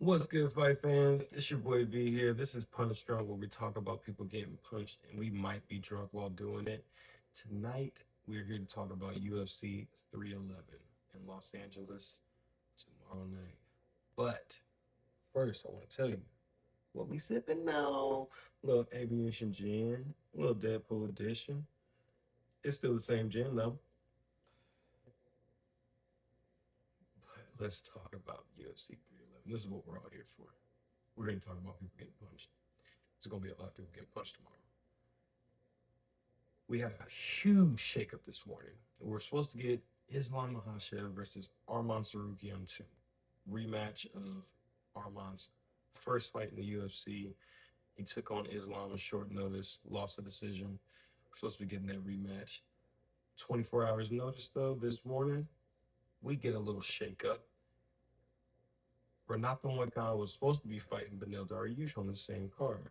What's good, fight fans? It's your boy V here. This is PunchDrunk, where we talk about people getting punched, and we might be drunk while doing it. Tonight, we're here to talk about UFC 311 in Los Angeles tomorrow night. But first, I want to tell you what we sipping now. Little aviation gin, little Deadpool edition. It's still the same gin though. But let's talk about UFC 311. This is what we're all here for. We're going to talk about people getting punched. There's going to be a lot of people getting punched tomorrow. We had a huge shakeup this morning. We're supposed to get Islam Makhachev versus Arman Tsarukyan 2. Rematch of Arman's first fight in the UFC. He took on Islam on short notice, lost a decision. We're supposed to be getting that rematch. 24 hours notice, though, this morning, we get a little shakeup. Renato Moicano was supposed to be fighting Beneil Dariush on the same card.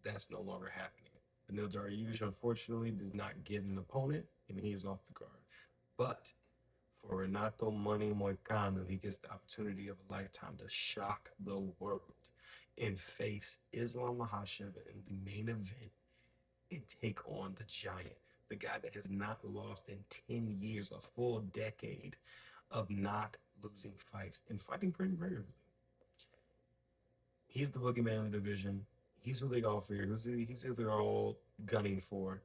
That's no longer happening. Beneil Dariush, unfortunately, did not get an opponent, and he is off the card. But for Renato Money Moicano, he gets the opportunity of a lifetime to shock the world and face Islam Makhachev in the main event and take on the giant, the guy that has not lost in 10 years, a full decade of not losing fights and fighting pretty regularly. He's the boogeyman of the division. He's who they all fear. He's who they're all gunning for.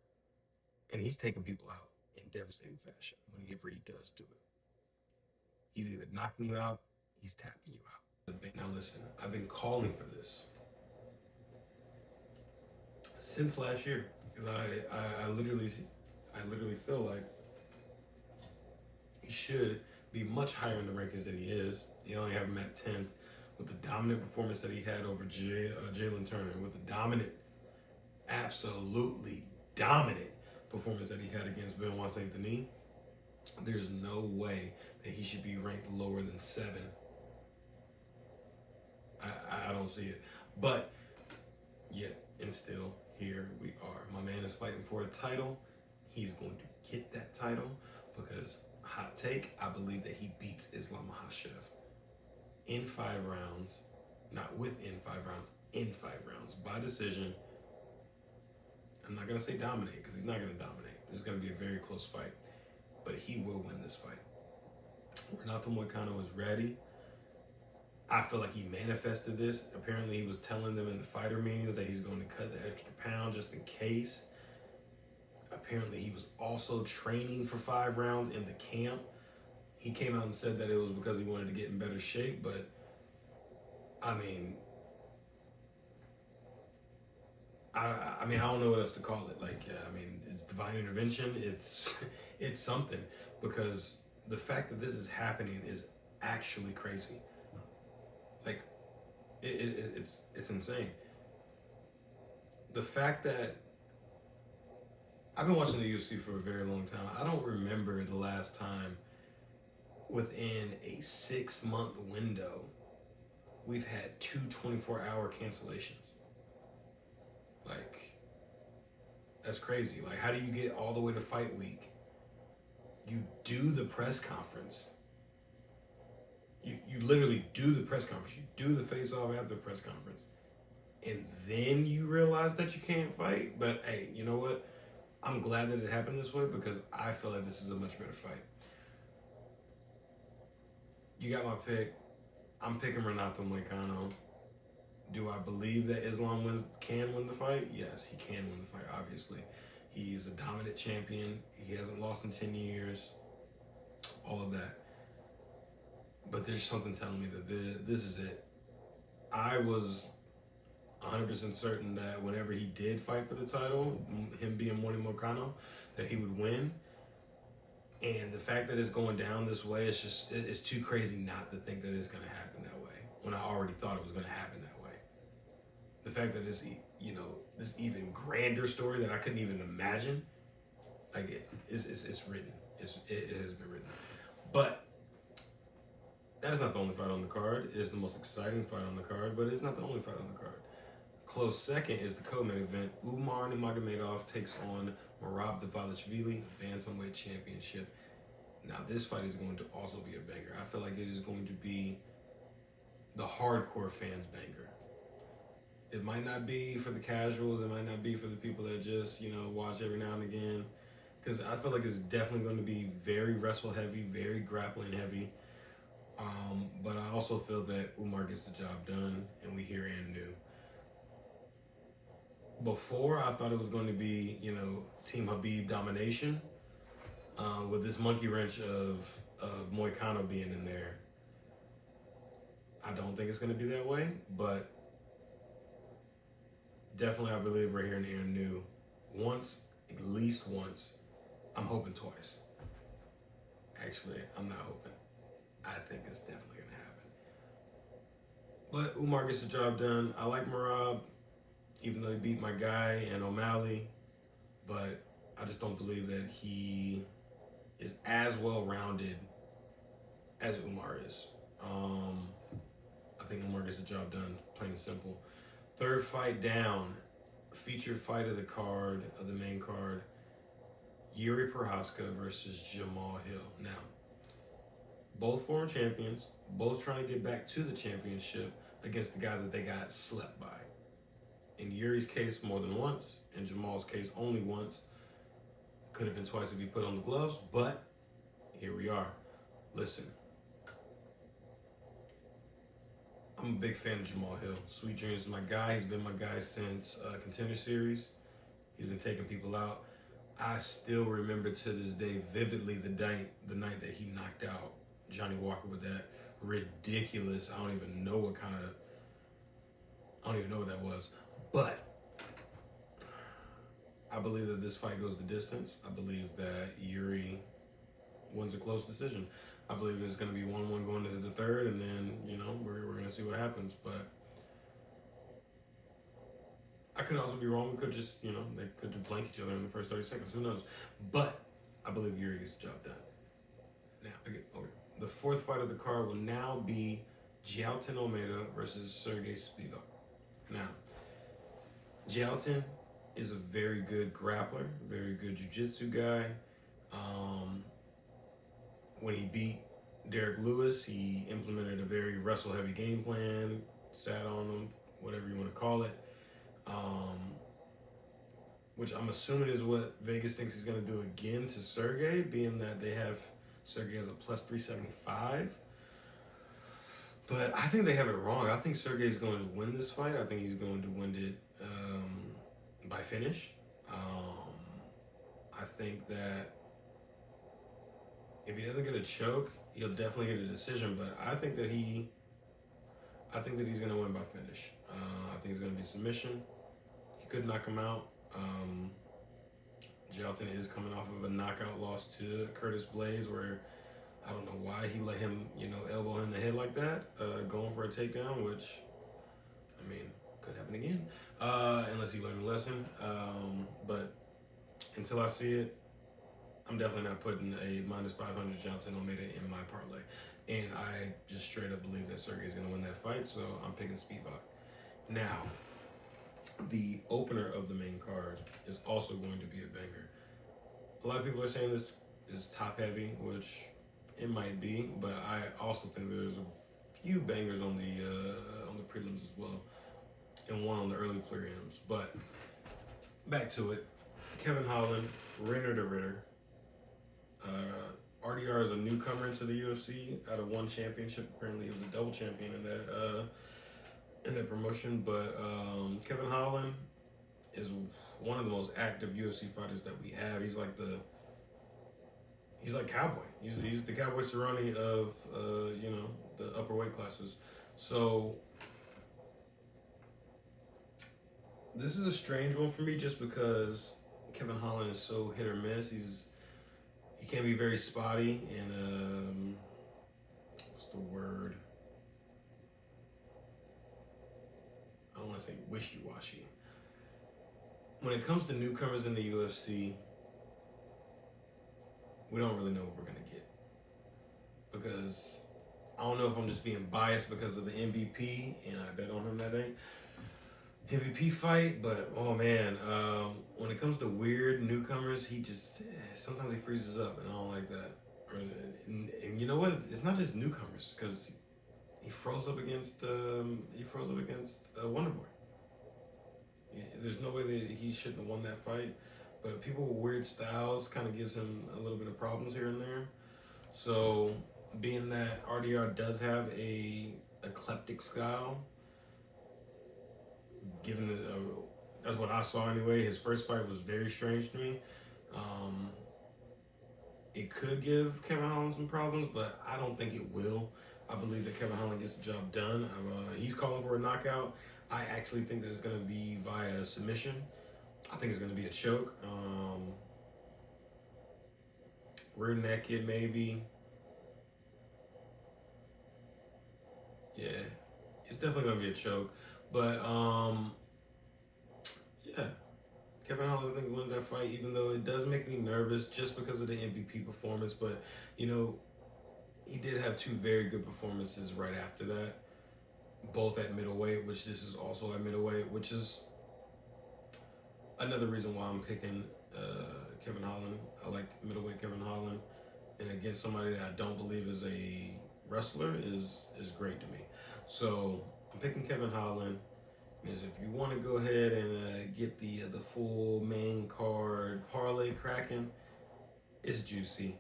And he's taking people out in devastating fashion whenever he does do it. He's either knocking you out, he's tapping you out. Now listen, I've been calling for this since last year. Because I literally feel like he should be much higher in the rankings than he is. You only have him at 10th. With the dominant performance that he had over Jalen Turner, with the dominant, absolutely dominant performance that he had against Benoit Saint Denis, there's no way that he should be ranked lower than 7. I don't see it. But yet and still, here we are. My man is fighting for a title. He's going to get that title because, hot take, I believe that he beats Islam Makhachev in 5 rounds, not within 5 rounds, in 5 rounds, by decision. I'm not going to say dominate, because he's not going to dominate. This is going to be a very close fight, but he will win this fight. Renato Moicano is ready. I feel like he manifested this. Apparently, he was telling them in the fighter meetings that he's going to cut the extra pound just in case. Apparently, he was also training for 5 rounds in the camp. He came out and said that it was because he wanted to get in better shape, but I mean, I don't know what else to call it. Like, I mean, it's divine intervention. It's something, because the fact that this is happening is actually crazy. Like, it's insane. The fact that I've been watching the UFC for a very long time. I don't remember the last time within a 6-month window we've had 2 24-hour cancellations. Like, that's crazy. Like, how do you get all the way to fight week? You do the press conference. You literally do the press conference. You do the face-off after the press conference. And then you realize that you can't fight. But hey, you know what? I'm glad that it happened this way, because I feel like this is a much better fight. You got my pick. I'm picking Renato Moicano. Do I believe that Islam can win the fight? Yes, he can win the fight, obviously. He's a dominant champion. He hasn't lost in 10 years. All of that. But there's something telling me that this is it. I was 100% certain that whenever he did fight for the title, him being Money Moicano, that he would win. And the fact that it's going down this way, it's too crazy not to think that it's going to happen that way, when I already thought it was going to happen that way. The fact that this even grander story that I couldn't even imagine, like, it's written. It has been written. But that is not the only fight on the card. It is the most exciting fight on the card, but it's not the only fight on the card. Close second is the co-main event. Umar Nurmagomedov takes on Merab Dvalishvili, bantamweight championship. Now, this fight is going to also be a banger. I feel like it is going to be the hardcore fans banger. It might not be for the casuals. It might not be for the people that just, watch every now and again. Because I feel like it's definitely going to be very wrestle heavy, very grappling heavy. But I also feel that Umar gets the job done, and we hear and new. Before, I thought it was going to be, Team Habib domination. With this monkey wrench of Moicano being in there. I don't think it's going to be that way, but definitely I believe we're hearing and new once, at least once. I'm hoping twice. Actually, I'm not hoping. I think it's definitely going to happen. But Umar gets the job done. I like Merab, even though he beat my guy and O'Malley, but I just don't believe that he is as well-rounded as Umar is. I think Umar gets the job done, plain and simple. Third fight down, featured fight of the main card, Yuri Prochazka versus Jamal Hill. Now, both foreign champions, both trying to get back to the championship against the guy that they got slept by. In Yuri's case, more than once. In Jamal's case, only once. Could have been twice if he put on the gloves, but here we are. Listen, I'm a big fan of Jamal Hill. Sweet Dreams is my guy. He's been my guy since Contender Series. He's been taking people out. I still remember to this day vividly the night that he knocked out Johnny Walker with that ridiculous, I don't even know what that was. But I believe that this fight goes the distance. I believe that Yuri wins a close decision. I believe it's going to be 1-1 going into the third, and then, we're going to see what happens. But I could also be wrong. We could just, they could just blank each other in the first 30 seconds. Who knows? But I believe Yuri gets the job done. Now, the fourth fight of the card will now be Jailton Almeida versus Sergey Spivak. Now, Jailton is a very good grappler, very good jiu-jitsu guy. When he beat Derek Lewis, he implemented a very wrestle-heavy game plan, sat on him, whatever you want to call it. Which I'm assuming is what Vegas thinks he's going to do again to Sergey, being that they have Sergey as a plus 375. But I think they have it wrong. I think Sergey's going to win this fight. I think he's going to win it by finish. I think that if he doesn't get a choke, he'll definitely get a decision. But I think that he's going to win by finish. I think it's going to be submission. He could knock him out. Jailton is coming off of a knockout loss to Curtis Blaze, where I don't know why he let him, elbow in the head like that, going for a takedown, which, could happen again, unless he learned a lesson. But until I see it, I'm definitely not putting a minus 500 Jailton Almeida in my parlay. And I just straight up believe that Sergey's going to win that fight, so I'm picking Spivak. Now, the opener of the main card is also going to be a banger. A lot of people are saying this is top heavy, which it might be, but I also think there's a few bangers on the prelims as well, and one on the early prelims. But back to it, Kevin Holland, Ritter to Ritter. RDR is a newcomer into the UFC out of one championship. Apparently, he was a double champion in that promotion. But Kevin Holland is one of the most active UFC fighters that we have. He's like Cowboy. He's the Cowboy Cerrone of the upper weight classes. So this is a strange one for me, just because Kevin Holland is so hit or miss. He can be very spotty and what's the word? I don't want to say wishy-washy. When it comes to newcomers in the UFC, we don't really know what we're going to get. Because I don't know if I'm just being biased because of the MVP, and I bet on him that day. MVP fight, but oh man, when it comes to weird newcomers, sometimes he freezes up, and I don't like that. And you know what? It's not just newcomers, because he froze up against Wonder Boy. There's no way that he shouldn't have won that fight, but people with weird styles kind of gives him a little bit of problems here and there. So, being that RDR does have a eclectic style, given the that's what I saw anyway. His first fight was very strange to me. Um, it could give Kevin Holland some problems, but I don't think it will. I believe that Kevin Holland gets the job done. He's calling for a knockout. I actually think that it's going to be via submission. I think it's going to be a choke. Rear naked, maybe. Yeah, it's definitely going to be a choke. But, yeah. Kevin Holland, I think, wins that fight, even though it does make me nervous just because of the MVP performance. But, you know, he did have two very good performances right after that, both at middleweight, which this is also at middleweight, which is another reason why I'm picking Kevin Holland. I like middleweight Kevin Holland, and against somebody that I don't believe is a wrestler is great to me. So I'm picking Kevin Holland. Because if you want to go ahead and get the full main card parlay cracking, it's juicy.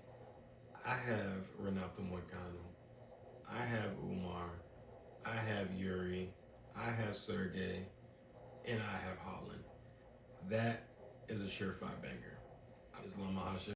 I have Renato Moicano. I have Umar. I have Yuri. I have Sergey. And I have Holland. That is a surefire banger. Islam Mahasha.